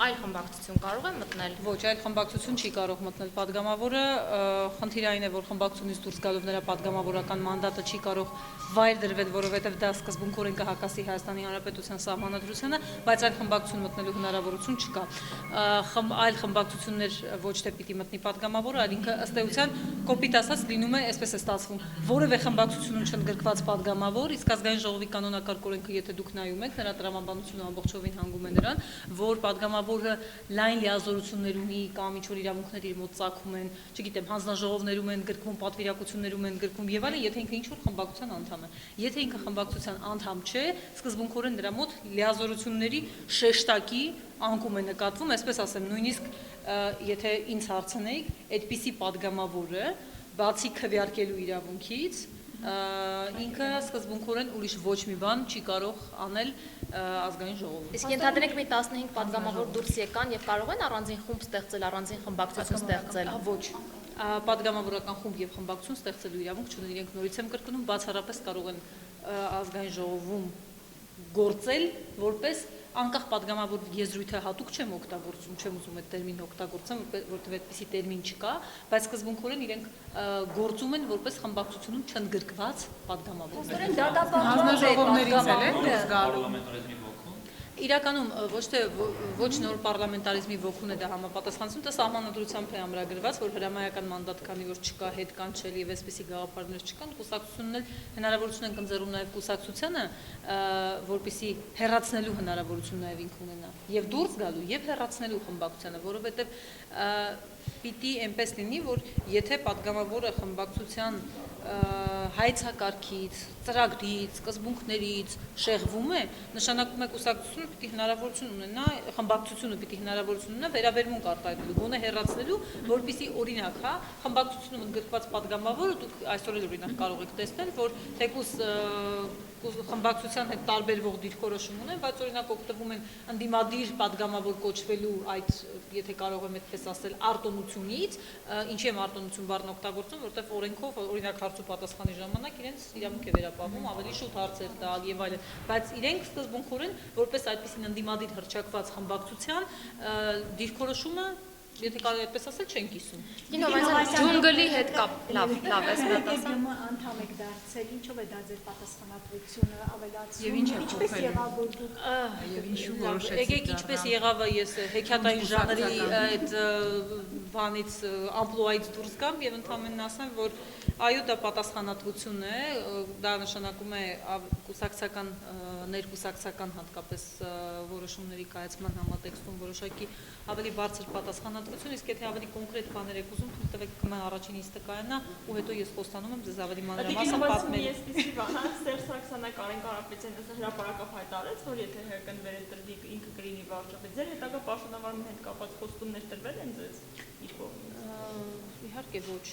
այլ խմբակցություն կարող է մտնել։ Ոչ, այլ խմբակցություն չի կարող մտնել падգամավորը, խնդիրային է, որ խմբակցությունից դուրս գալով նրա падգամավորական մանդատը չի կարող վայր դրվել, որովհետև դա սկզբունքորեն կհակասի Հայաստանի Հանրապետության սահմանադրությանը, բայց այլ խմբակցություն մտնելու հնարավորություն չկա։ Այլ խմբակցություններ ոչ թե պիտի մտնի падգամավորը, այլ ինքը ըստ էության կոպիտ ասած լինում է, այսպես է ստացվում, որևէ խմբակցությունում չընդգրկված падգամավոր, իսկ ազգային ժողովի կանոնակարգ օրենքը, եթե դուք նայում եք, նրա տրամաբանությունը ամբողջովին հանգում է նրան, որ падգամավորը լայն լիազորություններ ունի կամ ինչ-որ իրավունքներ իր մոտ ծագում են, չգիտեմ, հանձնաժողովներում են գրկվում, պատվիրակություններում են գրկվում եւ այլն, եթե ինքը ինչ-որ խմբակցության անդամ է։ Եթե ինքը խմբակցության անդամ չէ, սկզբունքորեն նրա մոտ լիազորությունների շեշտակի անկում է նկատվում, այսպես ասեմ, նույնիսկ եթե ինձ հարցնեիք, այդպիսի падգամավորը բացի քվեարկելու իրավունքից ինքը սկզբունքորեն ուրիշ ոչ մի բան չի կարող անել ազգային ժողովում։ Իսկ ենթադրենք մի 15 падգամավոր դուրս եկան եւ կարող են առանձին խումբ ստեղծել, առանձին խմբակցություն ստեղծել։ Ոչ։ Падգամավորական խումբ եւ խմբակցություն ստեղծելու իրավունք չունեն, իրենք նորից եմ կրկնում, բացառապես կարող են ազգային ժողովում գործել որպես անկախ падգամավոր եզրույթը հատուկ չեմ օգտագործում, չեմ ուզում այդ տերմինը օգտագործեմ, որտեղ այդպիսի տերմին չկա, բայց սկզբունքորեն իրենք գործում են որպես խմբակցությունում չընդգրկված падգամավոր։ Հանձնաժողովներից էլ են զգալու։ Իրականում ոչ նոր պարլամենտարիզմի ոգուն է դա համապատասխանություն, դա սահմանադրությամբ է ամրագրված, որ հրամայական մանդատ քանի որ չկա, հետ կանչել եւ այսպիսի գաղափարներ չկան, կուսակցությունն էլ հնարավորություն են կընձեռում նաեւ կուսակցությանը, որպեսզի հեռացնելու հնարավորություն նաեւ ինք ունենա եւ դուրս գալու եւ հեռացնելու խմբակցությանը, որովհետեւ պիտի այնպես լինի, որ եթե падգամավորը խմբակցության հայցակարգից, ծրագրից, սկզբունքներից շեղվում է, նշանակում է կուսակցությունը պիտի հնարավորություն ունենա, խմբակցությունը պիտի հնարավորություն ունենա վերաբերմունք արտահայտելու, գոնե հեռացնելու, որպեսզի օրինակ, հա, խմբակցությունում ընդգրկված падգամավորը դուք այսօր էլ օրինակ կարող եք տեսնել, որ թեկուզ խմբակցության հետ տարբերվող դիրքորոշում ունեն, բայց օրինակ օգտվում են ընդդիմադիր падգամավոր կոչվելու այդ, եթե կարող եմ այդպես ասել, արտոնությունից, ինչի եմ արտոնություն բառն օգտագործում, որտեղ օրենքով օրինակ հարց ու պատասխանի ժամանակ իրենց իրավունք է վերապահվում ավելի շուտ հարցեր տալ եւ այլն, բայց իրենք սկզբունքորեն որպես այդպիսին ընդդիմադիր հռչակված խմբակցության դիրքորոշումը, եթե կարող այդպես ասել, չեն կիսում։ Ջունգլի հետ կապ, լավ, ես մտածեմ։ Անդամ եք դարձել, ինչով է դա ձեր պատասխանատվությունը ավելացնում։ Եվ ինչ է ինչպես եղավ որ դուք եւ ինչու որոշեցիք։ Եկեք ինչպես եղավ ես հեքիաթային ժանրի այդ բանից ամպլուայից դուրս գամ եւ ընդհանրապես ասեմ, որ այո, դա պատասխանատվություն է, դա նշանակում է կուսակցական ներկուսակցական հատկապես որոշումների կայացման համատեքստում որոշակի ավելի բարձր պատասխանատվություն, իսկ եթե ավելի կոնկրետ բաներ եք ուզում, թույլ տվեք կմեն առաջին ինձ տկայանա ու հետո ես խոստանում եմ ձեզ ավելի մանրամասն պատմել։ Այսպեսի բան, Սերժ Սարգսյանը Կարեն Կարապետյանը հրապարակավ հայտարարեց, որ եթե ՀԿ-ն վերընտրվի, ինքը կլինի վարչապետ։ Ձեր հետագա պաշտոնավարման հետ կապված խոստումներ տրվել են ձեզ իր կողմից։ Իհարկե ոչ։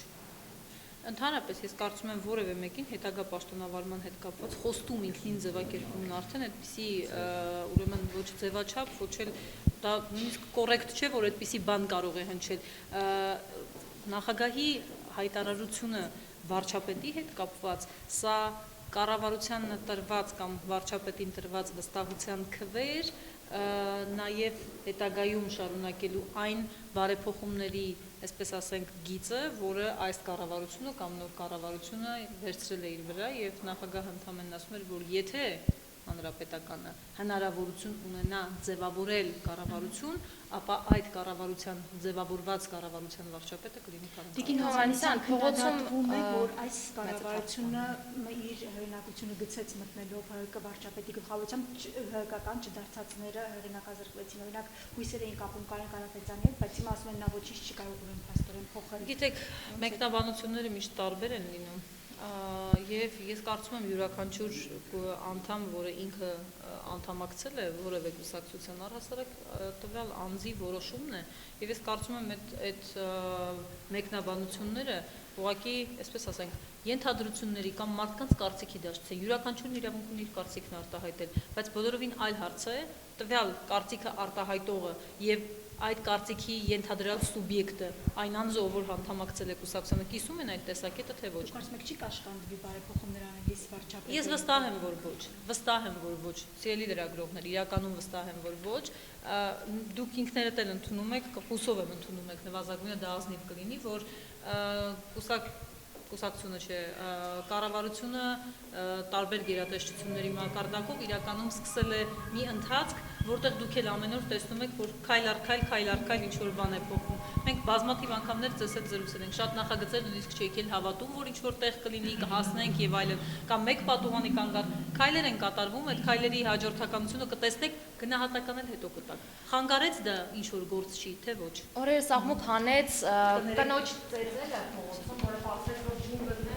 Ընդհանրապես ես կարծում եմ որևէ մեկին հետագա պաշտոնավարման հետ կապված խոստում ինքնին ձևակերպումն արդեն այդպիսի ուրեմն ոչ ձևաչափ, ոչ էլ դա նույնիսկ կոռեկտ չէ, որ այդպիսի բան կարող է հնչել։ Նախագահի հայտարարությունը վարչապետի հետ կապված, սա կառավարության տրված կամ վարչապետին տրված վստահության քվեր, նաև հետագայում շարունակելու այն բարեփոխումների, այսպես ասենք, գիծը, որը այս կառավարությունը կամ նոր կառավարությունը վերցրել է իր վրա եւ նախագահը ընդհանրապես ասում էր, որ եթե հանրապետականը հնարավորություն ունենա ձևավորել կառավարություն, ապա այդ կառավարության ձևավորված կառավարության վարչապետը կլինի կառավարության։ Տիկին Հովհաննիսյան, փողոցում է, որ այս կառավարությունը իր հեղինակությունը գցեց մտնելով ՀԿ վարչապետի գլխավորությամբ հեղինակական չդարձածները հեղինակազրկվեցին, օրինակ հույսեր էին կապում Կարեն Կարապետյանի հետ, բայց հիմա ասում են նա ոչինչ չի կարող ուրեմն փաստորեն փոխել։ Գիտեք, մեկնաբանությունները միշտ տարբեր են լինում։ Եվ ես կարծում եմ յուրաքանչյուր անդամ, որը ինքը անդամակցել է որևէ կուսակցության առհասարակ տվյալ անձի որոշումն է, եւ ես կարծում եմ այդ մեկնաբանությունները ուղղակի, այսպես ասենք, ենթադրությունների կամ մարդկանց կարծիքի դաշտը յուրաքանչյուրն իրավունք ունի իր կարծիքն արտահայտել, բայց բոլորովին այլ հարց է տվյալ կարծիքը արտահայտողը եւ այդ կարծիքի ենթադրյալ սուբյեկտը այն անձը, որ հանդամակցել է կուսակցությանը, կիսում են այդ տեսակետը, թե ոչ։ Կարծում եք չի կաշխանդվի բարեփոխումներ անելիս վարչապետը։ Ես վստահ եմ, որ ոչ, վստահ եմ, որ ոչ, սիրելի լրագրողներ, իրականում վստահ եմ, որ ոչ, դուք ինքներդ էլ ընդունում եք, հուսով եմ ընդունում եք, նվազագույնը դա ազնիվ կլինի, որ կուսակցությունը չէ, կառավարությունը տարբեր գերատեսչությունների մակարդակով իրականում սկսել է մի ընթացք, որտեղ դուք էլ ամեն օր տեսնում եք, որ քայլ առ քայլ ինչ-որ բան է փոխվում։ Մենք բազմաթիվ անգամներ ձեզ հետ զրուցել ենք, շատ նախագծեր նույնիսկ չեք էլ հավատում, որ ինչ-որ տեղ կլինի, կհասնենք եւ այլն, կամ մեկ պատուհանի կանգար, քայլեր են կատարվում, այդ քայլերի հաջորդականությունը կտեսնեք, գնահատական էլ հետո կտակ։ Խանգարեց դա ինչ-որ գործ չի, թե ոչ։ Օրեր Սաղմուկ հանեց կնոջ ծեծելը փողոցում, որը պատրեց որ ջունգլն է,